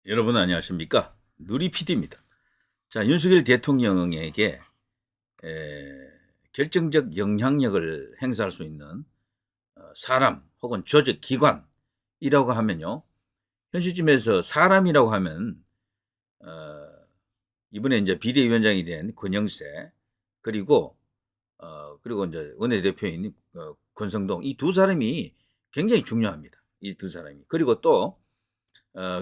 여러분 안녕하십니까? 누리 PD입니다. 자, 윤석열 대통령에게 결정적 영향력을 행사할 수 있는 사람 혹은 조직, 기관이라고 하면요. 현 시점에서 사람이라고 하면 어, 이번에 이제 비대위원장이 된 권영세 그리고 그리고 이제 원내대표인 권성동 이 두 사람이 굉장히 중요합니다. 이 두 사람이. 그리고 또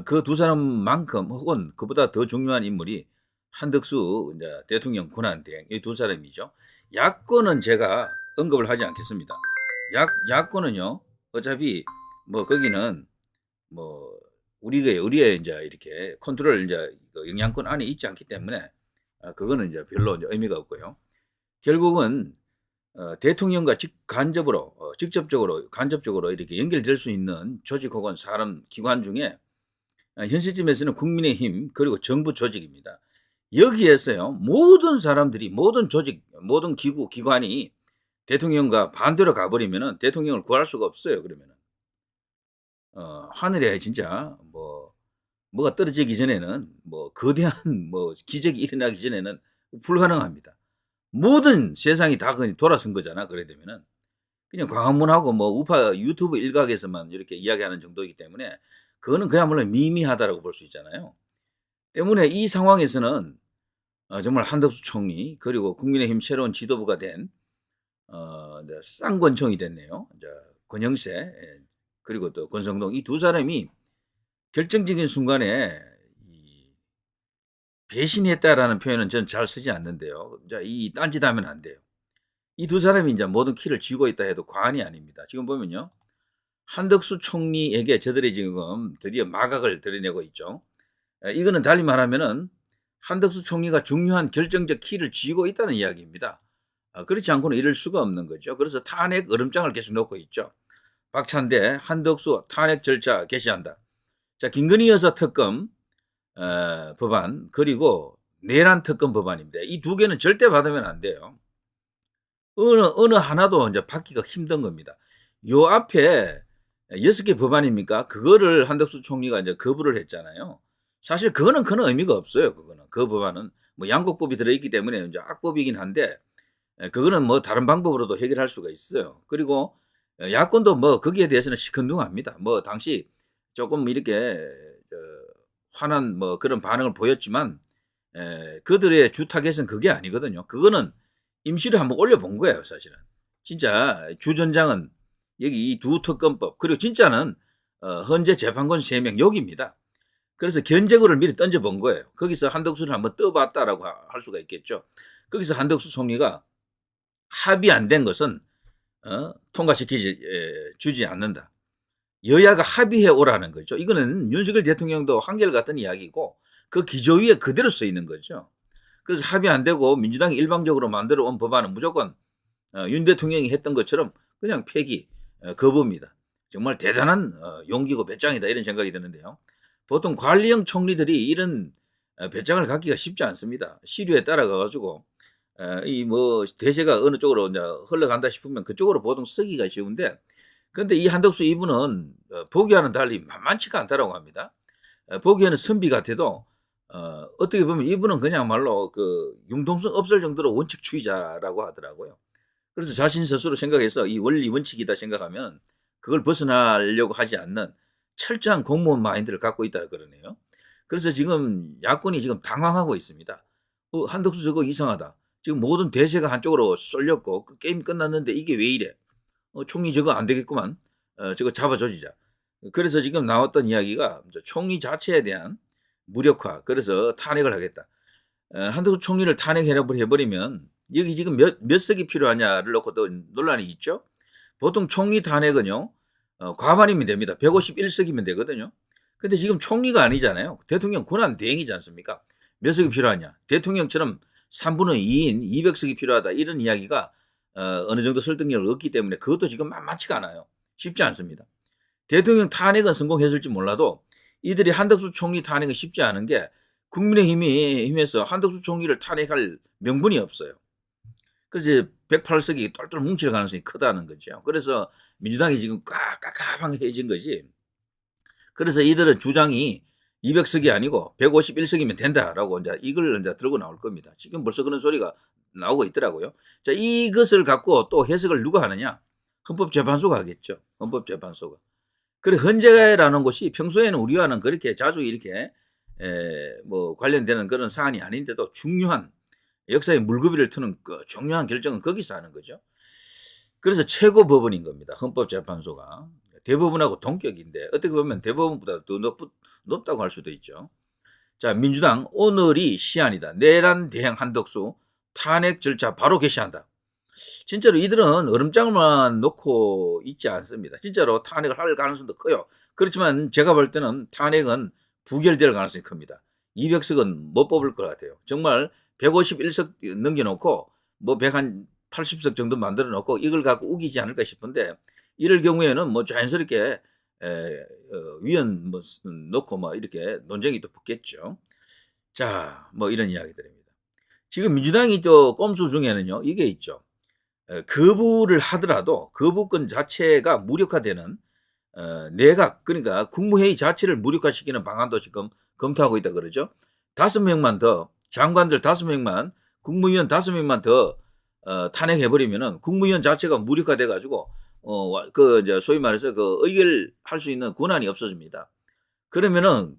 그 두 사람만큼 혹은 그보다 더 중요한 인물이 한덕수 이제 대통령 권한대행 이 두 사람이죠. 야권은 제가 언급을 하지 않겠습니다. 야권은요 어차피 뭐 거기는 뭐 우리의 이제 이렇게 컨트롤 이제 그 영향권 안에 있지 않기 때문에 그거는 이제 별로 이제 의미가 없고요. 결국은 대통령과 직접적으로 간접적으로 이렇게 연결될 수 있는 조직 혹은 사람 기관 중에 현 시점에서는 국민의힘 그리고 정부 조직입니다. 여기에서요 모든 사람들이 모든 조직 모든 기관이 대통령과 반대로 가버리면은 대통령을 구할 수가 없어요. 그러면은 하늘에 진짜 뭐가 떨어지기 전에는 뭐 거대한 뭐 기적이 일어나기 전에는 불가능합니다. 모든 세상이 다 그냥 돌아선 거잖아. 그래 되면은 그냥 광화문하고 뭐 우파 유튜브 일각에서만 이렇게 이야기하는 정도이기 때문에 그거는 그야말로 미미하다라고 볼 수 있잖아요. 때문에 이 상황에서는 정말 한덕수 총리 그리고 국민의힘 새로운 지도부가 된 이제 쌍권총이 됐네요. 이제 권영세 그리고 또 권성동 이 두 사람이 결정적인 순간에 이 배신했다라는 표현은 저는 잘 쓰지 않는데요. 이제 이 딴짓하면 안 돼요. 이 두 사람이 이제 모든 키를 쥐고 있다 해도 과언이 아닙니다. 지금 보면요. 한덕수 총리에게 저들이 지금 드디어 마각을 드러내고 있죠. 이거는 달리 말하면은 한덕수 총리가 중요한 결정적 키를 쥐고 있다는 이야기입니다. 그렇지 않고는 이럴 수가 없는 거죠. 그래서 탄핵 얼음장을 계속 놓고 있죠. 박찬대, 한덕수 탄핵 절차 개시한다. 자, 김건희 여사 특검 법안 그리고 내란 특검 법안입니다. 이 두 개는 절대 받으면 안 돼요. 어느 하나도 이제 받기가 힘든 겁니다. 요 앞에 6개 법안입니까? 그거를 한덕수 총리가 이제 거부를 했잖아요. 사실 그거는 큰 의미가 없어요. 그거는 그 법안은 뭐 양곡법이 들어있기 때문에 이제 악법이긴 한데 그거는 뭐 다른 방법으로도 해결할 수가 있어요. 그리고 야권도 뭐 거기에 대해서는 시큰둥합니다. 뭐 당시 조금 이렇게 저 화난 뭐 그런 반응을 보였지만 그들의 주 타겟은 그게 아니거든요. 그거는 임시로 한번 올려본 거예요, 사실은. 진짜 주전장은 여기 이 두 특검법 그리고 진짜는 헌재 재판관 3명 여기입니다. 그래서 견제구를 미리 던져본 거예요. 거기서 한덕수를 한번 떠봤다라고 할 수가 있겠죠. 거기서 한덕수 총리가 합의 안 된 것은 통과시키지 주지 않는다. 여야가 합의해 오라는 거죠. 이거는 윤석열 대통령도 한결같은 이야기고 그 기조위에 그대로 써 있는 거죠. 그래서 합의 안 되고 민주당이 일방적으로 만들어 온 법안은 무조건 윤 대통령이 했던 것처럼 그냥 폐기, 거부입니다. 정말 대단한 용기고 배짱이다 이런 생각이 드는데요. 보통 관리형 총리들이 이런 배짱을 갖기가 쉽지 않습니다. 시류에 따라가가지고 이 뭐 대세가 어느 쪽으로 이제 흘러간다 싶으면 그쪽으로 보통 쓰기가 쉬운데 근데 이 한덕수 이분은 보기와는 달리 만만치가 않다라고 합니다. 보기에는 선비 같아도 어떻게 보면 이분은 그냥말로 그 융통성 없을 정도로 원칙주의자라고 하더라고요. 그래서 자신 스스로 생각해서 이 원리 원칙이다 생각하면 그걸 벗어나려고 하지 않는 철저한 공무원 마인드를 갖고 있다 그러네요. 그래서 지금 야권이 지금 당황하고 있습니다. 한덕수 저거 이상하다. 지금 모든 대세가 한쪽으로 쏠렸고 그 게임 끝났는데 이게 왜 이래? 총리 저거 안 되겠구만. 저거 잡아줘지자. 그래서 지금 나왔던 이야기가 총리 자체에 대한 무력화. 그래서 탄핵을 하겠다. 한덕수 총리를 탄핵해버리면 여기 지금 몇 석이 필요하냐를 놓고 또 논란이 있죠. 보통 총리 탄핵은요. 과반이면 됩니다. 151석이면 되거든요. 근데 지금 총리가 아니잖아요. 대통령 권한 대행이지 않습니까? 몇 석이 필요하냐. 대통령처럼 3분의 2인 200석이 필요하다. 이런 이야기가 어느 정도 설득력을 얻기 때문에 그것도 지금 만만치가 않아요. 쉽지 않습니다. 대통령 탄핵은 성공했을지 몰라도 이들이 한덕수 총리 탄핵은 쉽지 않은 게 국민의힘에서 한덕수 총리를 탄핵할 명분이 없어요. 그래서 108석이 똘똘 뭉칠 가능성이 크다는 거죠. 그래서 민주당이 지금 꽉꽉합해진 거지. 그래서 이들은 주장이 200석이 아니고 151석이면 된다라고 이제 이걸 이제 들고 나올 겁니다. 지금 벌써 그런 소리가 나오고 있더라고요. 자, 이것을 갖고 또 해석을 누가 하느냐? 헌법재판소가 하겠죠. 헌법재판소가. 그래, 헌재라는 곳이 평소에는 우리와는 그렇게 자주 이렇게 뭐 관련되는 그런 사안이 아닌데도 중요한 역사의 물고기를 트는 그 중요한 결정은 거기서 하는 거죠. 그래서 최고 법원인 겁니다. 헌법재판소가. 대법원하고 동격인데 어떻게 보면 대법원보다 더 높다고 할 수도 있죠. 자, 민주당 오늘이 시한이다. 내란 대행 한덕수 탄핵 절차 바로 개시한다. 진짜로 이들은 얼음장만 놓고 있지 않습니다. 진짜로 탄핵을 할 가능성도 커요. 그렇지만 제가 볼 때는 탄핵은 부결될 가능성이 큽니다. 200석은 못 뽑을 것 같아요. 정말 151석 넘겨놓고 뭐 180석 정도 만들어 놓고 이걸 갖고 우기지 않을까 싶은데 이럴 경우에는 뭐 자연스럽게 위원 뭐 놓고 뭐 이렇게 논쟁이 또 붙겠죠. 자, 뭐 이런 이야기들입니다. 지금 민주당이 또 꼼수 중에는요, 이게 있죠. 거부를 하더라도 거부권 자체가 무력화되는 내각, 그러니까 국무회의 자체를 무력화시키는 방안도 지금 검토하고 있다 그러죠. 5명만 더, 장관들 5명만, 국무위원 5명만 더 탄핵해버리면은 국무위원 자체가 무력화돼가지고 그 이제 소위 말해서 그 의결할 수 있는 권한이 없어집니다. 그러면은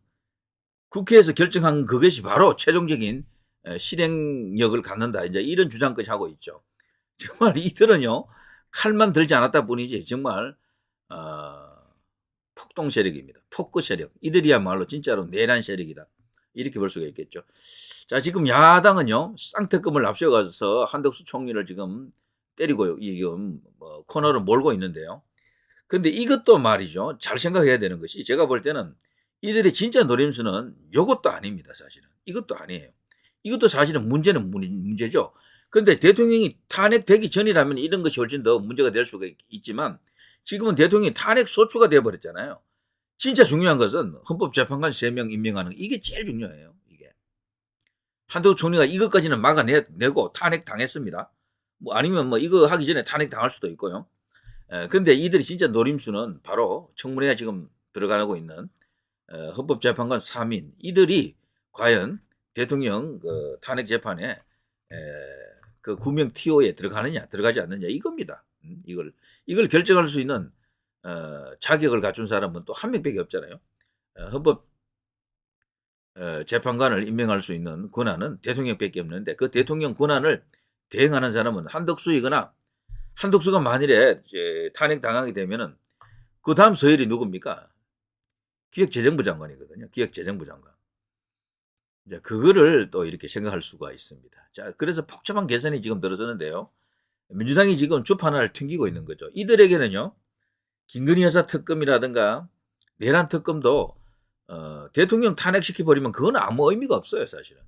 국회에서 결정한 그것이 바로 최종적인 실행력을 갖는다. 이제 이런 주장까지 하고 있죠. 정말 이들은요, 칼만 들지 않았다 뿐이지 정말 폭동 세력입니다. 폭거 세력. 이들이야말로 진짜로 내란 세력이다. 이렇게 볼 수가 있겠죠. 자, 지금 야당은요, 쌍특검을 앞세워가서 한덕수 총리를 지금 때리고 지금 코너로 몰고 있는데요. 근데 이것도 말이죠. 잘 생각해야 되는 것이 제가 볼 때는 이들의 진짜 노림수는 이것도 아닙니다. 사실은. 이것도 아니에요. 이것도 사실은 문제는 문제죠. 그런데 대통령이 탄핵되기 전이라면 이런 것이 훨씬 더 문제가 될 수가 있지만 지금은 대통령이 탄핵 소추가 되어버렸잖아요. 진짜 중요한 것은 헌법재판관 3명 임명하는 거. 이게 제일 중요해요. 이게. 한덕수 총리가 이것까지는 막아내고 탄핵 당했습니다. 뭐 아니면 뭐 이거 하기 전에 탄핵 당할 수도 있고요. 근데 이들이 진짜 노림수는 바로 청문회에 지금 들어가고 있는 헌법재판관 3인 이들이 과연 대통령 그 탄핵 재판에 그 구명 TO에 들어가느냐 들어가지 않느냐 이겁니다. 이걸 결정할 수 있는 자격을 갖춘 사람은 또 한 명밖에 없잖아요. 헌법 재판관을 임명할 수 있는 권한은 대통령밖에 없는데 그 대통령 권한을 대행하는 사람은 한덕수이거나 한덕수가 만일에 탄핵 당하게 되면은 그 다음 서열이 누굽니까? 기획재정부 장관이거든요. 기획재정부 장관. 이제 그거를 또 이렇게 생각할 수가 있습니다. 자, 그래서 복잡한 계산이 지금 들어서는데요. 민주당이 지금 주판을 튕기고 있는 거죠. 이들에게는요, 김건희 여사 특검이라든가 내란 특검도 대통령 탄핵시켜버리면 그건 아무 의미가 없어요, 사실은.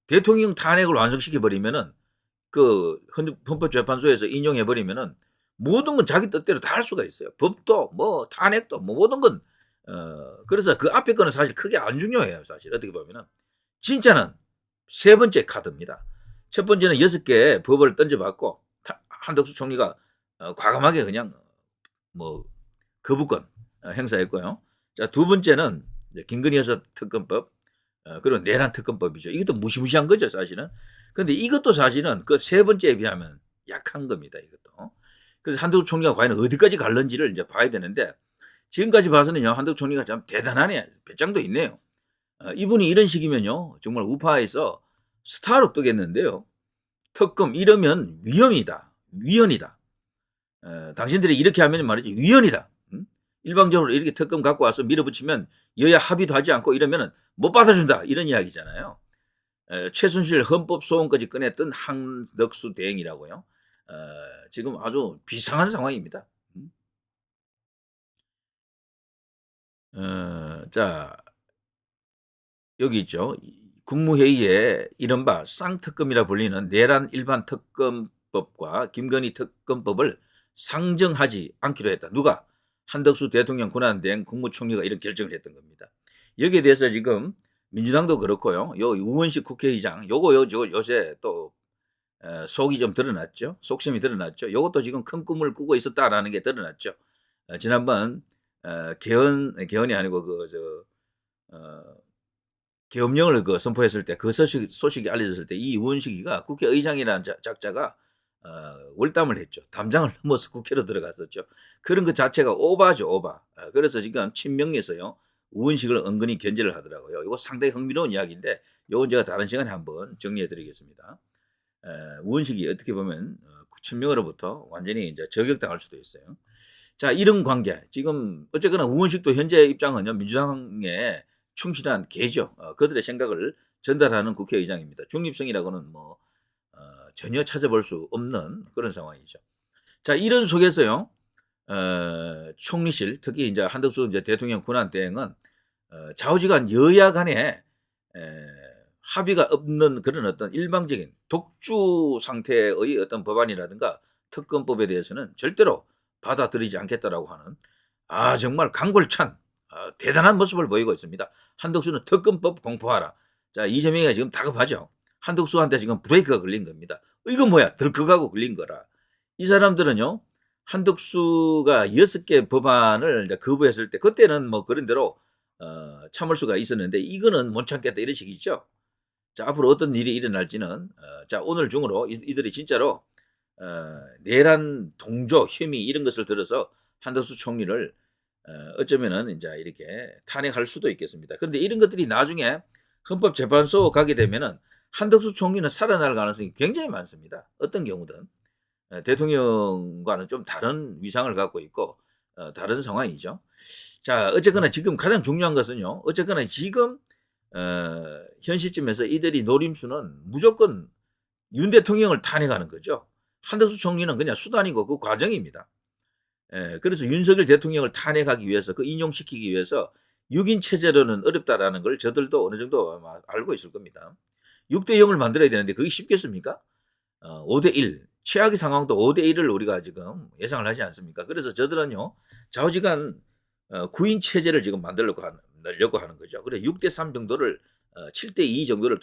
대통령 탄핵을 완성시켜버리면은 그 헌법재판소에서 인용해버리면은 모든 건 자기 뜻대로 다 할 수가 있어요. 법도 뭐 탄핵도 뭐 모든 건 그래서 그 앞에 거는 사실 크게 안 중요해요. 사실 어떻게 보면은 진짜는 세 번째 카드입니다. 첫 번째는 6개 법을 던져봤고 한덕수 총리가 과감하게 그냥 뭐 거부권 행사했고요. 자, 두 번째는 김건희 여사 특검법 그리고 내란 특검법이죠. 이것도 무시무시한 거죠, 사실은. 근데 이것도 사실은 그 세 번째에 비하면 약한 겁니다, 이것도. 그래서 한덕수 총리가 과연 어디까지 갈는지를 이제 봐야 되는데 지금까지 봐서는요, 한덕수 총리가 참 대단하네. 배짱도 있네요. 이분이 이런 식이면요, 정말 우파에서 스타로 뜨겠는데요. 특검 이러면 위험이다. 위헌이다. 당신들이 이렇게 하면 말이지 위헌이다. 일방적으로 이렇게 특검 갖고 와서 밀어붙이면 여야 합의도 하지 않고 이러면 못 받아준다. 이런 이야기잖아요. 최순실 헌법 소원까지 꺼냈던 한덕수 대행이라고요. 지금 아주 비상한 상황입니다. 자, 여기 있죠. 국무회의에 이른바 쌍특검이라 불리는 내란 일반 특검법과 김건희 특검법을 상정하지 않기로 했다. 누가? 한덕수 대통령 권한대행 국무총리가 이런 결정을 했던 겁니다. 여기에 대해서 지금 민주당도 그렇고요. 요 우원식 국회의장 요새 또 속이 좀 드러났죠. 속셈이 드러났죠. 요것도 지금 큰 꿈을 꾸고 있었다라는 게 드러났죠. 지난번 개헌이 아니고 계엄령을 선포했을 때 그 소식이 알려졌을 때 이 우원식이가 국회의장이라는 작자가 월담을 했죠. 담장을 넘어서 국회로 들어갔었죠. 그런 것 자체가 오바죠, 오바. 그래서 지금 친명에서요 우원식을 은근히 견제를 하더라고요. 이거 상당히 흥미로운 이야기인데 이건 제가 다른 시간에 한번 정리해드리겠습니다. 우원식이 어떻게 보면 친명으로부터 완전히 이제 저격당할 수도 있어요. 자, 이런 관계. 지금 어쨌거나 우원식도 현재 입장은요 민주당에 충실한 개죠. 그들의 생각을 전달하는 국회의장입니다. 중립성이라고는 뭐 전혀 찾아볼 수 없는 그런 상황이죠. 자, 이런 속에서요, 총리실, 특히 이제 한덕수 이제 대통령 권한 대행은 좌우지간 여야 간에 합의가 없는 그런 어떤 일방적인 독주 상태의 어떤 법안이라든가 특검법에 대해서는 절대로 받아들이지 않겠다라고 하는 정말 강골찬 대단한 모습을 보이고 있습니다. 한덕수는 특검법 공포하라. 자, 이재명이가 지금 다급하죠. 한덕수한테 지금 브레이크가 걸린 겁니다. 이거 뭐야? 덜컥하고 걸린 거라. 이 사람들은요, 한덕수가 6개 법안을 이제 거부했을 때, 그때는 뭐 그런 대로, 참을 수가 있었는데, 이거는 못 참겠다, 이런 식이죠. 자, 앞으로 어떤 일이 일어날지는, 자, 오늘 중으로 이들이 진짜로, 내란, 동조, 혐의, 이런 것을 들어서 한덕수 총리를, 어쩌면은 이제 이렇게 탄핵할 수도 있겠습니다. 그런데 이런 것들이 나중에 헌법재판소 가게 되면은 한덕수 총리는 살아날 가능성이 굉장히 많습니다. 어떤 경우든. 대통령과는 좀 다른 위상을 갖고 있고 다른 상황이죠. 자, 어쨌거나 지금 가장 중요한 것은요. 어쨌거나 지금 현 시점에서 이들이 노림수는 무조건 윤 대통령을 탄핵하는 거죠. 한덕수 총리는 그냥 수단이고 그 과정입니다. 그래서 윤석열 대통령을 탄핵하기 위해서 그 인용시키기 위해서 6인 체제로는 어렵다라는 걸 저들도 어느 정도 아마 알고 있을 겁니다. 6대 0을 만들어야 되는데 그게 쉽겠습니까? 5대 1. 최악의 상황도 5대 1을 우리가 지금 예상을 하지 않습니까? 그래서 저들은요, 좌우지간 9인 체제를 지금 만들려고 하는 거죠. 그래 6대 3 정도를 7대 2 정도를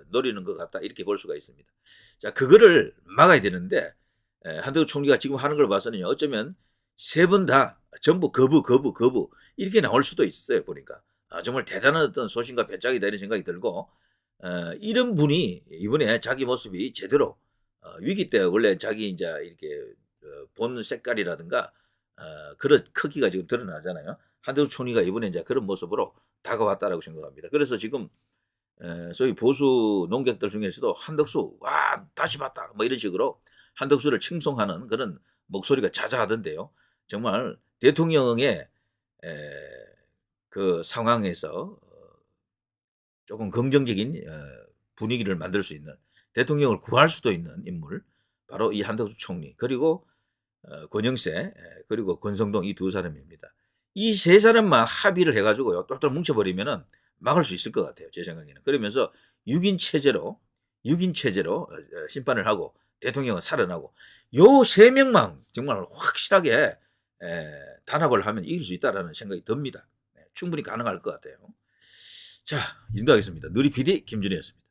노리는 것 같다. 이렇게 볼 수가 있습니다. 자, 그거를 막아야 되는데 한덕수 총리가 지금 하는 걸 봐서는 어쩌면 세 번 다 전부 거부 이렇게 나올 수도 있어요. 보니까 정말 대단한 어떤 소신과 배짱이다 이런 생각이 들고 이런 분이 이번에 자기 모습이 제대로 위기 때 원래 자기 이제 이렇게 본 색깔이라든가 그런 크기가 지금 드러나잖아요. 한덕수 총리가 이번에 이제 그런 모습으로 다가왔다라고 생각합니다. 그래서 지금 소위 보수 농객들 중에서도 한덕수 와 다시 봤다 뭐 이런 식으로 한덕수를 칭송하는 그런 목소리가 자자하던데요. 정말 대통령의 그 상황에서 조금 긍정적인 분위기를 만들 수 있는 대통령을 구할 수도 있는 인물 바로 이 한덕수 총리 그리고 권영세 그리고 권성동 이 두 사람입니다. 이 세 사람만 합의를 해가지고요 똘똘 뭉쳐버리면은 막을 수 있을 것 같아요. 제 생각에는. 그러면서 6인 체제로 심판을 하고 대통령은 살아나고 요 세 명만 정말 확실하게 단합을 하면 이길 수 있다라는 생각이 듭니다. 충분히 가능할 것 같아요. 자, 인도하겠습니다. 누리 PD 김준희였습니다.